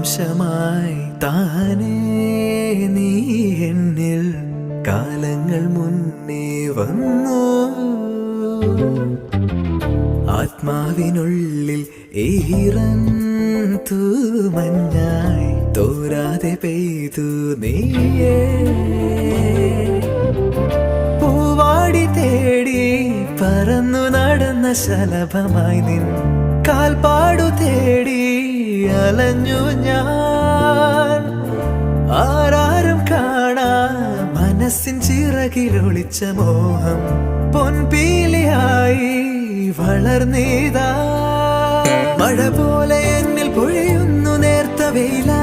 നിമിഷമായി താനേ നീ എന്നിൽ കാലങ്ങൾ മുന്നേ വന്നു. ആത്മാവിനുള്ളിൽ ഈറൻ തൂമഞ്ഞായി തോരാതെ പെയ്തു നീയേ. പൂവാടി തേടി പറന്നു നടന്ന ശലഭമായി നിൻ കാൽപ്പാടു തേടി അലഞ്ഞു ഞാൻ. ആരാരും കാണാ മനസ്സിൻ ചിറകിലൊളിച്ച മോഹം പൊൻപീലിയായി വളർന്നീതാ. മഴ പോലെ എന്നിൽ പൊഴിയുന്നു നേർത്ത വെയില.